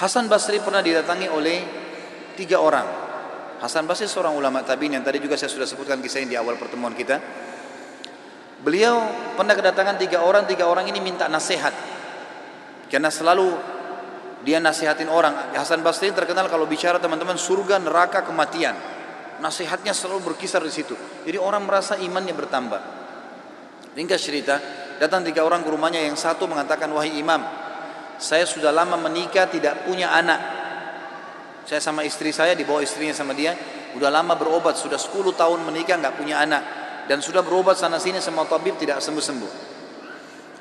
Hasan Basri pernah didatangi oleh 3 orang. Hasan Basri seorang ulama tabi'in yang tadi juga saya sudah sebutkan kisahnya di awal pertemuan kita. Beliau pernah kedatangan 3 orang. 3 orang ini minta nasihat, karena selalu dia nasihatin orang. Hasan Basri terkenal kalau bicara teman-teman surga, neraka, kematian, nasihatnya selalu berkisar di situ. Jadi orang merasa imannya bertambah. Ringkas cerita, datang 3 orang ke rumahnya. Yang satu mengatakan, wahai imam, saya sudah lama menikah tidak punya anak. Saya sama istri saya, dibawa istrinya sama dia, udah lama berobat, sudah 10 tahun menikah nggak punya anak, dan sudah berobat sana sini sama tabib tidak sembuh-sembuh.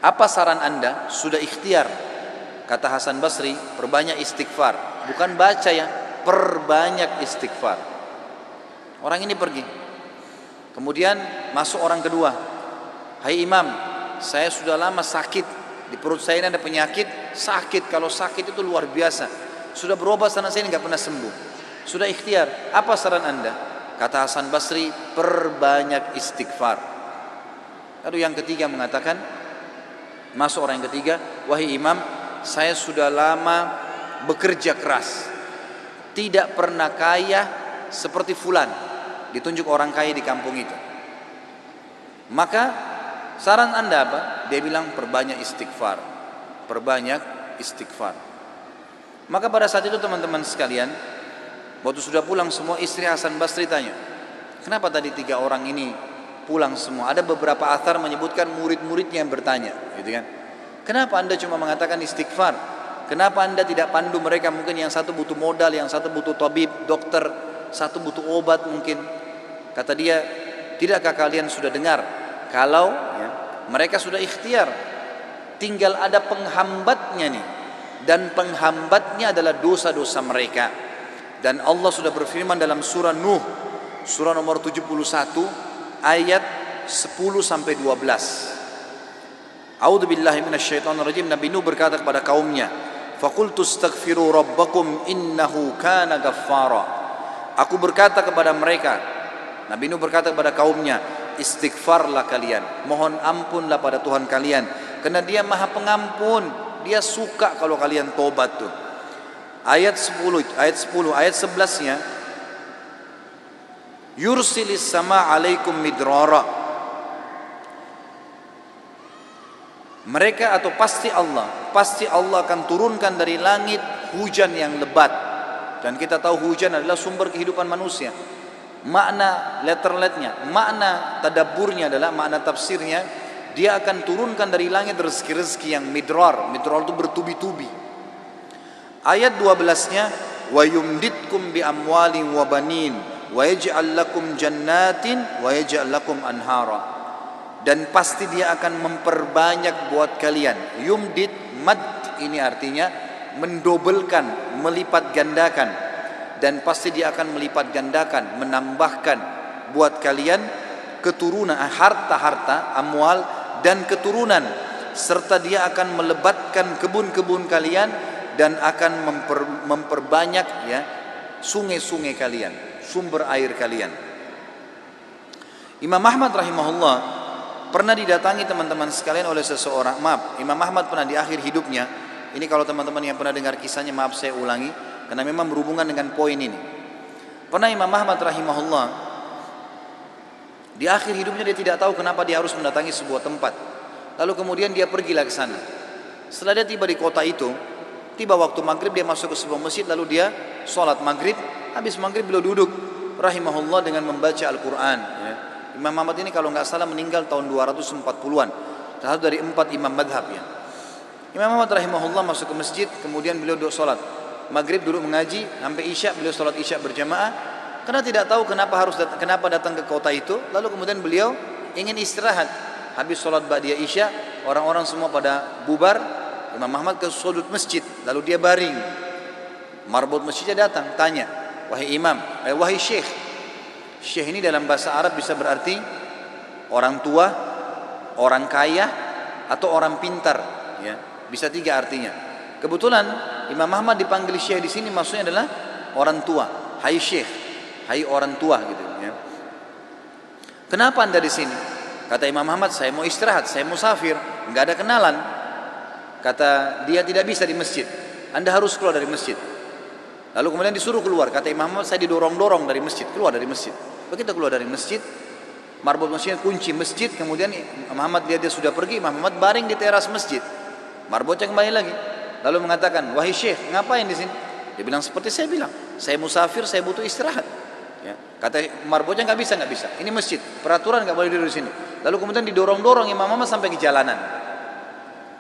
Apa saran anda? Sudah ikhtiar, kata Hasan Basri, perbanyak istighfar. Bukan baca ya, perbanyak istighfar. Orang ini pergi. Kemudian masuk orang kedua. Hai imam, saya sudah lama sakit, di perut saya ini ada penyakit, sakit. Kalau sakit itu luar biasa. Sudah berobat sana sini nggak pernah sembuh. Sudah ikhtiar. Apa saran anda? Kata Hasan Basri, perbanyak istighfar. Lalu yang ketiga mengatakan, masuk orang yang ketiga, wahai imam, saya sudah lama bekerja keras, tidak pernah kaya seperti fulan. Ditunjuk orang kaya di kampung itu. Maka saran anda apa? Dia bilang perbanyak istighfar. Perbanyak istighfar. Maka pada saat itu teman-teman sekalian, waktu sudah pulang semua, istri Hasan Basri tanya, kenapa tadi 3 orang ini pulang semua? Ada beberapa athar menyebutkan murid-muridnya yang bertanya, gitu kan? Kenapa anda cuma mengatakan istighfar? Kenapa anda tidak pandu mereka? Mungkin yang satu butuh modal, yang satu butuh tabib, dokter, satu butuh obat mungkin. Kata dia, tidakkah kalian sudah dengar kalau mereka sudah ikhtiar, tinggal ada penghambatnya nih, dan penghambatnya adalah dosa-dosa mereka. Dan Allah sudah berfirman dalam surah Nuh, surah nomor 71 ayat 10 sampai 12. A'udzubillahi minasyaitonirrajim. Nabi Nuh berkata kepada kaumnya, faqultu astaghfiru rabbakum innahu kana ghaffara. Aku berkata kepada mereka, Nabi Nuh berkata kepada kaumnya, istighfarlah kalian, mohon ampunlah pada Tuhan kalian, karena dia maha pengampun, dia suka kalau kalian tobat tuh. Ayat 10, ayat 11-nya, yursilis sama alaikum midrara. Mereka atau pasti Allah akan turunkan dari langit hujan yang lebat. Dan kita tahu hujan adalah sumber kehidupan manusia. Makna letterletnya, makna tadabburnya adalah, makna tafsirnya, dia akan turunkan dari langit rezeki-rezeki yang midrar. Midrar itu bertubi-tubi. Ayat 12-nya, wa yumditkum bi amwalin wa banin wa yaj'al lakum jannatin wa yaj'al lakum anhara. Dan pasti dia akan memperbanyak buat kalian. Yumdit, mad ini artinya mendobelkan, melipat gandakan. Dan pasti dia akan melipat gandakan, menambahkan buat kalian keturunan, harta-harta, amwal dan keturunan, serta dia akan melebatkan kebun-kebun kalian dan akan memperbanyak sungai-sungai kalian, sumber air kalian. Imam Ahmad rahimahullah pernah didatangi teman-teman sekalian oleh seseorang. Maaf, Imam Ahmad pernah di akhir hidupnya, ini kalau teman-teman yang pernah dengar kisahnya, maaf saya ulangi, karena memang berhubungan dengan poin ini. Pernah Imam Ahmad rahimahullah di akhir hidupnya dia tidak tahu kenapa dia harus mendatangi sebuah tempat. Lalu kemudian dia pergilah ke sana. Setelah dia tiba di kota itu, tiba waktu maghrib, dia masuk ke sebuah masjid, lalu dia sholat maghrib. Habis maghrib beliau duduk rahimahullah dengan membaca Al-Quran. Imam Ahmad ini kalau nggak salah meninggal tahun 240-an, salah satu dari 4 imam madhab ya. Imam Ahmad rahimahullah masuk ke masjid, kemudian beliau duduk sholat maghrib, duduk mengaji sampai isya. Beliau sholat isya berjamaah karena tidak tahu kenapa datang ke kota itu. Lalu kemudian beliau ingin istirahat. Habis sholat ba'diyah isya, orang-orang semua pada bubar, Imam Ahmad ke sudut masjid, lalu dia baring. Marbot masjidnya datang tanya, wahai imam, wahai syekh. Syekh ini dalam bahasa Arab bisa berarti orang tua, orang kaya, atau orang pintar ya. Bisa 3 artinya. Kebetulan Imam Ahmad dipanggil syekh di sini maksudnya adalah orang tua. Hai syekh, hai orang tua gitu ya. Kenapa anda di sini? Kata Imam Ahmad, saya mau istirahat, saya musafir, nggak ada kenalan. Kata dia, tidak bisa di masjid. Anda harus keluar dari masjid. Lalu kemudian disuruh keluar. Kata Imam Ahmad, saya didorong-dorong dari masjid, keluar dari masjid. Begitu keluar dari masjid, marbot masjidnya kunci masjid. Kemudian Imam Ahmad lihat dia sudah pergi. Imam Ahmad baring di teras masjid. Marbotnya kembali lagi. Lalu mengatakan, wahai syekh, ngapain di sini? Dia bilang seperti saya bilang, saya musafir, saya butuh istirahat. Ya. Kata marbotnya, nggak bisa. Ini masjid, peraturan nggak boleh duduk di sini. Lalu kemudian didorong-dorong Imam Ahmad sampai ke jalanan.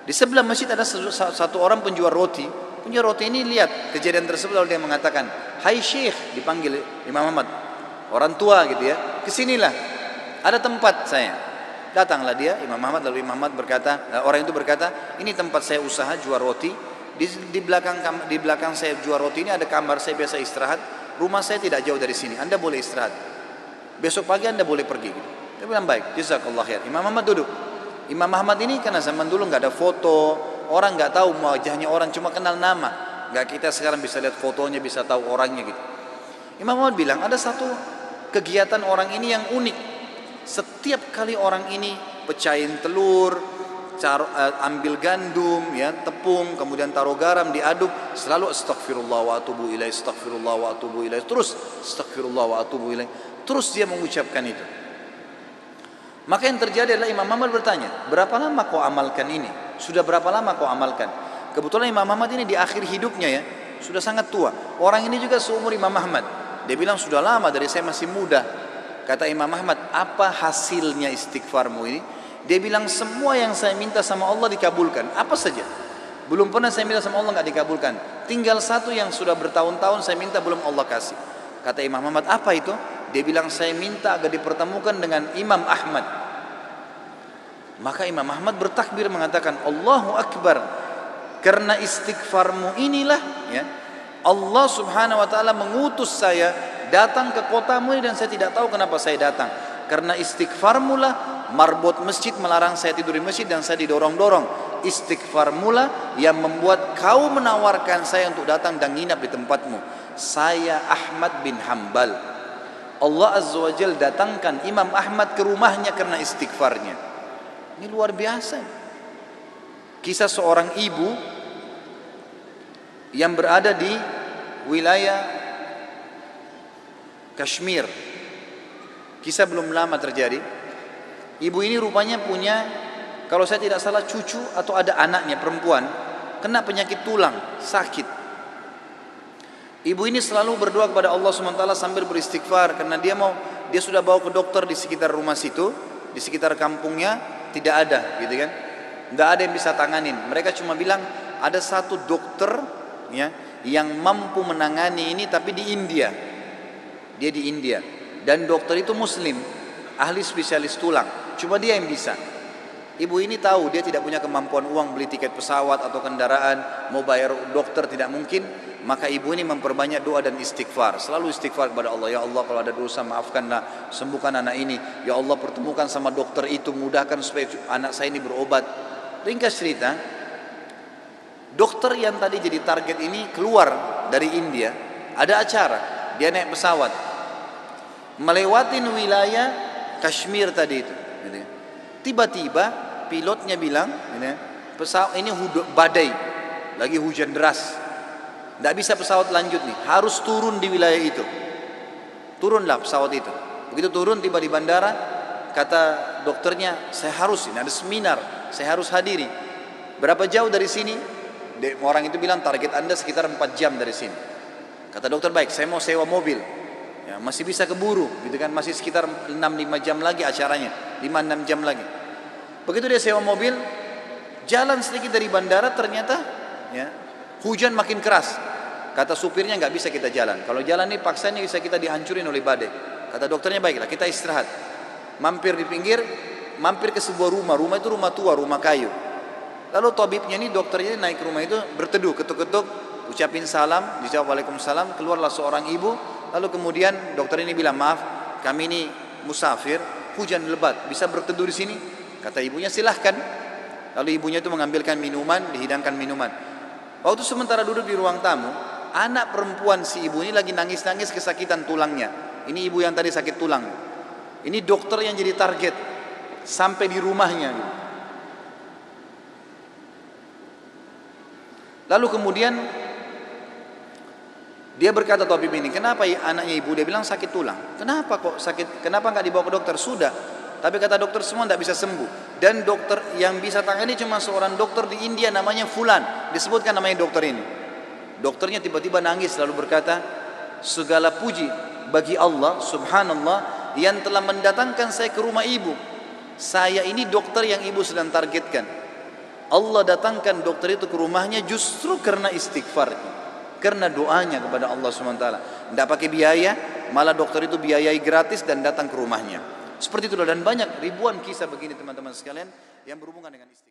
Di sebelah masjid ada satu orang penjual roti. Penjual roti ini lihat kejadian tersebut, lalu dia mengatakan, hai syekh, dipanggil Imam Ahmad, orang tua gitu ya, kesinilah, ada tempat saya. Datanglah dia, Imam Ahmad. Lalu Imam Ahmad berkata, orang itu berkata, ini tempat saya usaha jual roti. Di belakang saya jual roti ini ada kamar saya biasa istirahat. Rumah saya tidak jauh dari sini. Anda boleh istirahat. Besok pagi Anda boleh pergi. Dia bilang baik. Jazakallah khair. Imam Ahmad duduk. Imam Ahmad ini karena zaman dulu nggak ada foto, orang nggak tahu wajahnya orang, cuma kenal nama. Nggak kita sekarang bisa lihat fotonya, bisa tahu orangnya gitu. Imam Ahmad bilang ada satu kegiatan orang ini yang unik. Setiap kali orang ini pecahin telur, ambil gandum, ya, tepung, kemudian taruh garam, diaduk, selalu astaghfirullah wa atubu ilaih, astaghfirullah wa atubu ilaih, terus astaghfirullah wa atubu ilaih, terus dia mengucapkan itu. Maka yang terjadi adalah Imam Ahmad bertanya, berapa lama kau amalkan ini? Sudah berapa lama kau amalkan? Kebetulan Imam Ahmad ini di akhir hidupnya ya, sudah sangat tua. Orang ini juga seumur Imam Ahmad. Dia bilang sudah lama, dari saya masih muda. Kata Imam Ahmad, apa hasilnya istighfarmu ini? Dia bilang semua yang saya minta sama Allah dikabulkan. Apa saja. Belum pernah saya minta sama Allah nggak dikabulkan. Tinggal satu yang sudah bertahun-tahun saya minta belum Allah kasih. Kata Imam Ahmad, apa itu? Dia bilang saya minta agar dipertemukan dengan Imam Ahmad. Maka Imam Ahmad bertakbir mengatakan, Allahu Akbar. Karena istighfarmu inilah ya, Allah subhanahu wa ta'ala mengutus saya datang ke kotamu ini, dan saya tidak tahu kenapa saya datang. Karena istighfarmu lah marbot masjid melarang saya tidur di masjid dan saya didorong-dorong. Istighfar mula yang membuat kau menawarkan saya untuk datang dan nginap di tempatmu. Saya Ahmad bin Hanbal. Allah Azza wa Jal datangkan Imam Ahmad ke rumahnya karena istighfarnya. Ini luar biasa. Kisah seorang ibu yang berada di wilayah Kashmir. Kisah belum lama terjadi. Ibu ini rupanya punya, kalau saya tidak salah, cucu atau ada anaknya perempuan kena penyakit tulang, sakit. Ibu ini selalu berdoa kepada Allah SWT sambil beristighfar, karena dia sudah bawa ke dokter di sekitar rumah situ, di sekitar kampungnya tidak ada, gitu kan? Nggak ada yang bisa tanganin. Mereka cuma bilang ada satu dokter ya yang mampu menangani ini, tapi di India. Dia di India dan dokter itu Muslim, ahli spesialis tulang. Cuma dia yang bisa. Ibu ini tahu dia tidak punya kemampuan uang beli tiket pesawat atau kendaraan, mau bayar dokter tidak mungkin. Maka ibu ini memperbanyak doa dan istighfar. Selalu istighfar kepada Allah. Ya Allah, kalau ada dosa maafkanlah, sembuhkan anak ini. Ya Allah, pertemukan sama dokter itu, mudahkan supaya anak saya ini berobat. Ringkas cerita, dokter yang tadi jadi target ini keluar dari India. Ada acara, dia naik pesawat melewatin wilayah Kashmir tadi itu. Tiba-tiba pilotnya bilang, pesawat ini badai, lagi hujan deras, tidak bisa pesawat lanjut nih, harus turun di wilayah itu. Turunlah pesawat itu. Begitu turun, tiba di bandara, kata dokternya, saya harus, ini ada seminar, saya harus hadiri. Berapa jauh dari sini? Orang itu bilang target Anda sekitar 4 jam dari sini. Kata dokter, baik, saya mau sewa mobil. Ya, masih bisa keburu, gitu kan? Masih sekitar 6-5 jam lagi acaranya, 5-6 jam lagi. Begitu dia sewa mobil, jalan sedikit dari bandara, ternyata ya, hujan makin keras. Kata supirnya, nggak bisa kita jalan. Kalau jalan ini paksa ini bisa kita dihancurin oleh badai. Kata dokternya, baiklah kita istirahat. Mampir di pinggir, mampir ke sebuah rumah. Rumah itu rumah tua, rumah kayu. Lalu tabibnya ini, dokternya ini naik ke rumah itu, berteduh, ketuk-ketuk, ucapin salam, dijawab waalaikumsalam. Keluarlah seorang ibu. Lalu kemudian dokter ini bilang, maaf, kami ini musafir, hujan lebat, bisa berteduh di sini? Kata ibunya, silahkan. Lalu ibunya itu mengambilkan minuman, dihidangkan minuman. Waktu sementara duduk di ruang tamu, anak perempuan si ibu ini lagi nangis-nangis kesakitan tulangnya. Ini ibu yang tadi sakit tulang. Ini dokter yang jadi target sampai di rumahnya. Lalu kemudian dia berkata tabib ini, kenapa anaknya ibu? Dia bilang sakit tulang. Kenapa kok sakit? Kenapa nggak dibawa ke dokter? Sudah. Tapi kata dokter semua tidak bisa sembuh. Dan dokter yang bisa tangani cuma seorang dokter di India namanya Fulan. Disebutkan namanya dokter ini. Dokternya tiba-tiba nangis lalu berkata, segala puji bagi Allah subhanallah yang telah mendatangkan saya ke rumah ibu. Saya ini dokter yang ibu sedang targetkan. Allah datangkan dokter itu ke rumahnya justru karena istighfarnya, karena doanya kepada Allah SWT. Tidak pakai biaya, malah dokter itu biayai gratis dan datang ke rumahnya. Seperti itu, dan banyak ribuan kisah begini teman-teman sekalian yang berhubungan dengan istighfar.